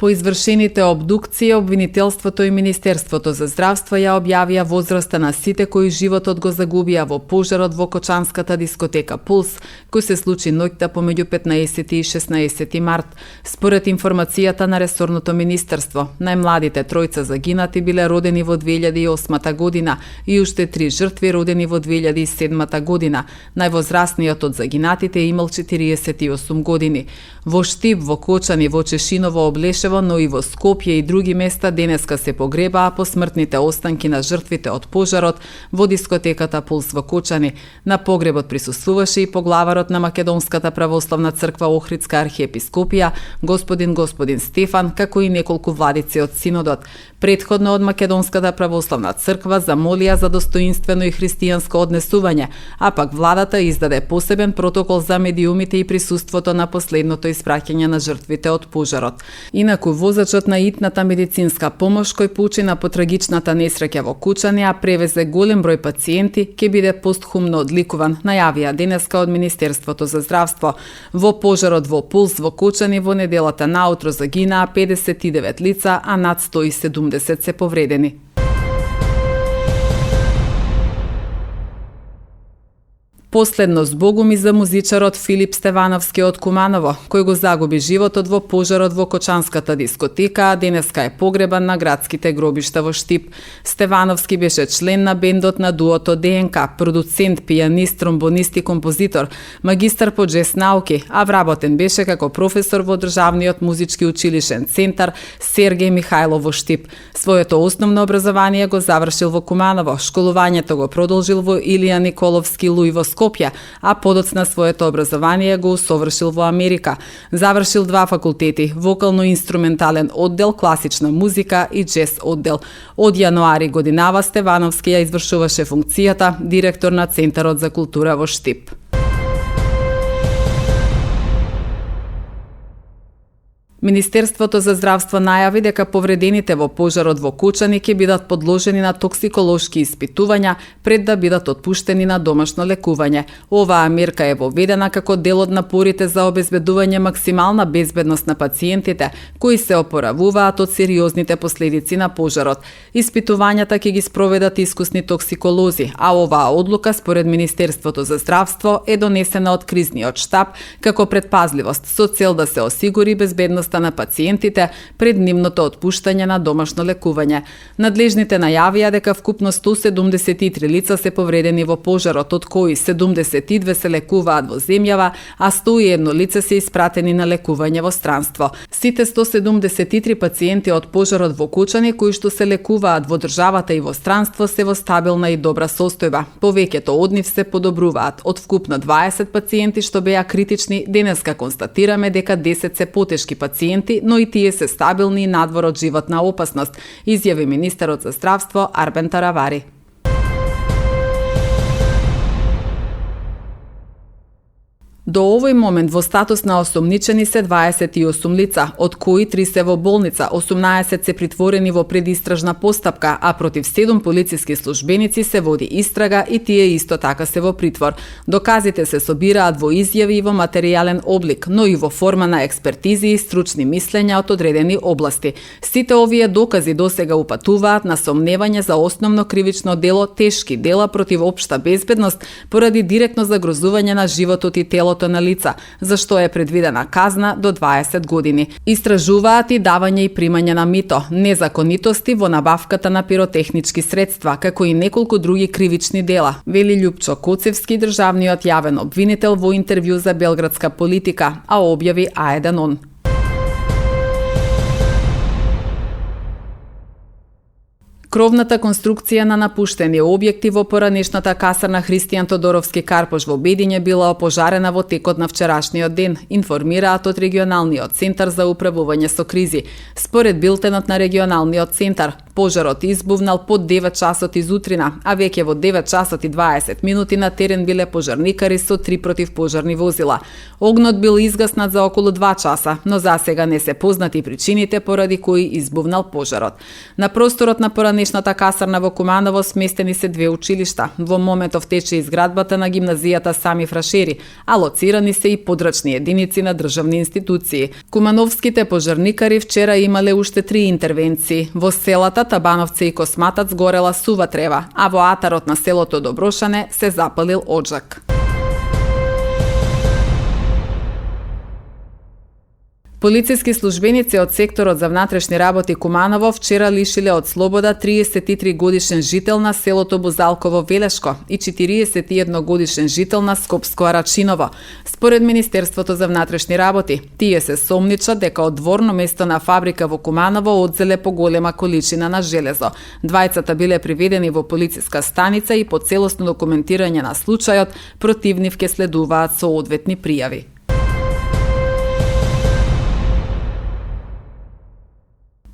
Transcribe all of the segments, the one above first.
По извршените обдукции, обвинителството и Министерството за здравство ја објавија возраста на сите кои животот го загубија во пожарот во кочанската дискотека Пулс, кој се случи ноќта помеѓу 15 и 16 март. Според информацијата на ресорното министерство, најмладите тројца загинати биле родени во 2008 година и уште 3 жртви родени во 2007 година. Највозрасниот од загинатите имал 48 години. Во Штип, во Кочани, во Чешиново, Облешево, но и во Скопје и други места денеска се погребаа посмртните останки на жртвите од пожарот во дискотеката Пулс во Кочани. На погребот присуствуваше и поглаварот на Македонската православна црква Охридска архиепископија, господин Стефан, како и неколку владици од синодот. Претходно од Македонската православна црква замолија за достоинствено и христијанско однесување, а пак владата издаде посебен протокол за медиумите и присуството на последното испраќање на жртвите од пожарот. Инаку возачот на итната медицинска помош кој почина по трагичната несреќа во Кучани, а превезе голем број пациенти, ќе биде постхумно одликуван, најавија денеска од Министерството за здравство. Во пожарот во Пулс во Кучани во неделата наутро загинаа 59 лица, а над 170 се повредени. Последно збогум и за музичарот Филип Стевановски од Куманово, кој го загуби животот во пожарот во Кочанската дискотека, а денеска е погребан на градските гробишта во Штип. Стевановски беше член на бендот на дуото ДНК, продуцент, пијанист, тромбонист и композитор, магистар по джез науки, а вработен беше како професор во Државниот музички училишен центар Сергеј Михајлов во Штип. Своето основно образование го завршил во Куманово, школувањето го продолжил во Илија Николовски Луј во Скопје, а подоцна своето образование го усовршил во Америка. Завршил 2 факултети, вокално-инструментален оддел, класична музика и джез оддел. Од јануари годинава Стевановски ја извршуваше функцијата директор на Центарот за култура во Штип. Министерството за здравство најави дека повредените во пожарот во Кучани ќе бидат подложени на токсиколошки испитувања пред да бидат отпуштени на домашно лекување. Оваа мерка е воведена како дел од напорите за обезбедување максимална безбедност на пациентите кои се опоравуваат од сериозните последици на пожарот. Испитувањата ќе ги спроведат искусни токсиколози, а оваа одлука според Министерството за здравство е донесена од кризниот штаб како предпазливост со цел да се осигури безбедност на пациентите пред нивното отпуштање на домашно лекување. Надлежните најавија дека вкупно 173 лица се повредени во пожарот, од кои 72 се лекуваат во земјава, а 101 лица се испратени на лекување во странство. Сите 173 пациенти од пожарот во Кучани кои што се лекуваат во државата и во странство се во стабилна и добра состојба. Повеќето од нив се подобруваат. Од вкупно 20 пациенти што беа критични, денеска констатираме дека 10 се потешки пациенти, но и тие се стабилни и надвор од животна опасност, изјави министерот за здравство Арбен Таравари. До овој момент во статус на осомничени се 28 лица, од кои 3 се во болница, 18 се притворени во предистражна постапка, а против 7 полициски службеници се води истрага и тие исто така се во притвор. Доказите се собираат во изјави и во материјален облик, но и во форма на експертизи и стручни мислења од одредени области. Сите овие докази досега упатуваат на сомневање за основно кривично дело тешки дела против општа безбедност поради директно загрозување на животот и телото на лица, за што е предвидена казна до 20 години. Истражуваат и давање и примање на мито, незаконитости во набавката на пиротехнички средства, како и неколку други кривични дела, вели Љупчо Коцевски, државниот јавен обвинител во интервју за Белградска политика, а објави А1. Кровната конструкција на напуштени објекти во поранешната касарна Христијан Тодоровски Карпош во Бедиње била опожарена во текот на вчерашниот ден, информираат од регионалниот центар за управување со кризи. Според билтенот на регионалниот центар, Пожарот избувнал под 9 часот изутрина, а веќе во 9 часот и 20 минути на терен биле пожарникари со 3 противпожарни возила. Огнот бил изгаснат за околу 2 часа, но засега не се познати причините поради кои избувнал пожарот. На просторот на поранешната касарна во Куманово сместени се 2 училишта. Во моментов тече изградбата на гимназијата Сами Фрашери, а лоцирани се и подрачни единици на државни институции. Кумановските пожарникари вчера имале уште 3 интервенции. Во селата Табановци и Косматац горела сува трева, а во атарот на селото Доброшане се запалил оджак. Полициски службеници од секторот за внатрешни работи Куманово вчера лишиле од слобода 33 годишен жител на селото Бузалково Велешко и 41 годишен жител на Скопско Арачиново. Според Министерството за внатрешни работи, тие се сомничат дека од дворно место на фабрика во Куманово одзеле поголема количина на железо. Двајцата биле приведени во полициска станица и по целосно документирање на случајот против нив ќе следуваат соодветни пријави.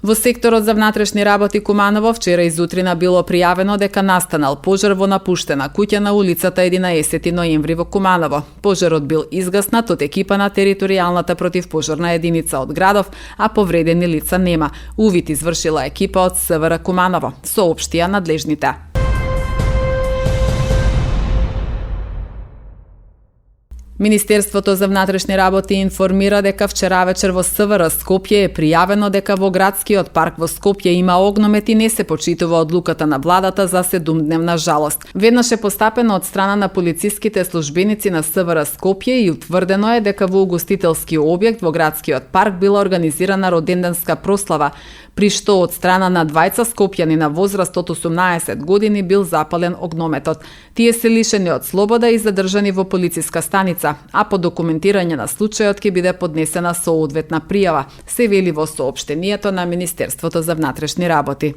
Во секторот за внатрешни работи Куманово вчера изутрина било пријавено дека настанал пожар во напуштена куќа на улицата 11 ноември во Куманово. Пожарот бил изгаснат од екипа на територијалната противпожарна единица од градов, а повредени лица нема. Увид извршила екипа од СВР Куманово, соопштија надлежните. Министерството за внатрешни работи информира дека вчера вечер во СВР Скопје е пријавено дека во градскиот парк во Скопје има огномет и не се почитува одлуката на владата за 7-дневна жалост. Веднаш е постапено од страна на полициските службеници на СВР Скопје и утврдено е дека во угостителски објект во градскиот парк била организирана роденденска прослава, при што од страна на двајца скопјани на возраст од 18 години бил запален огнометот. Тие се лишени од слобода и задржани во полициска станица, а по документирање на случајот ќе биде поднесена соодветна пријава, се вели во соопштението на Министерството за внатрешни работи.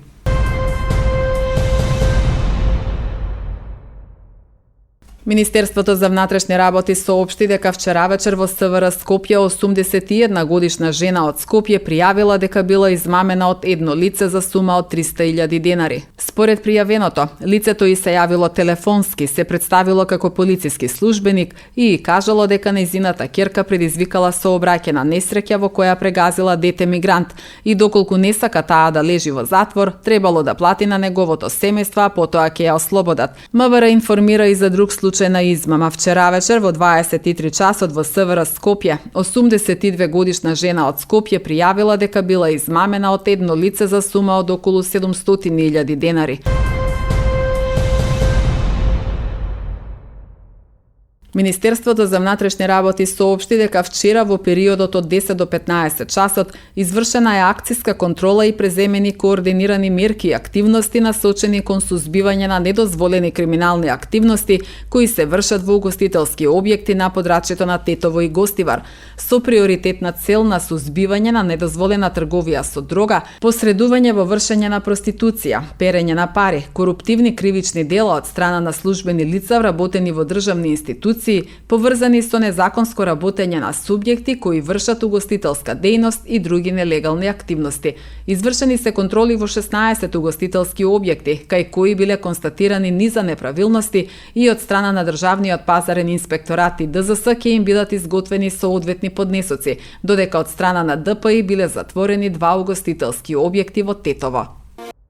Министерството за внатрешни работи соопшти дека вчера вечер во СВР Скопје 81 годишна жена од Скопје пријавила дека била измамена од едно лице за сума од 300.000 денари. Според пријавеното, лицето и се јавило телефонски, се представило како полициски службеник и кажало дека нејзината ќерка предизвикала сообраќајна несреќа во која прегазила дете мигрант и доколку не сака таа да лежи во затвор, требало да плати на неговото семејство, а потоа ќе ја ослободат. МВР информира и за друг случај на измама. Вчера вечер во 23 часот во СВР Скопје, 82 годишна жена од Скопје пријавила дека била измамена од едно лице за сума од околу 700.000 денари. Министерството за внатрешни работи соопшти дека вчера во периодот од 10 до 15 часот извршена е акциска контрола и преземени координирани мерки и активности насочени кон сузбивање на недозволени криминални активности кои се вршат во угостителски објекти на подрачјето на Тетово и Гостивар, со приоритетна цел на сузбивање на недозволена трговија со дрога, посредување во вршење на проституција, перење на пари, коруптивни кривични дела од страна на службени лица вработени во државни институции поврзани со незаконско работење на субјекти кои вршат угостителска дејност и други нелегални активности. Извршени се контроли во 16 угостителски објекти, кај кои биле констатирани низа неправилности и од страна на Државниот пазарен инспекторат и ДЗС ќе им бидат изготвени соодветни поднесоци, додека од страна на ДПИ биле затворени 2 угостителски објекти во Тетово.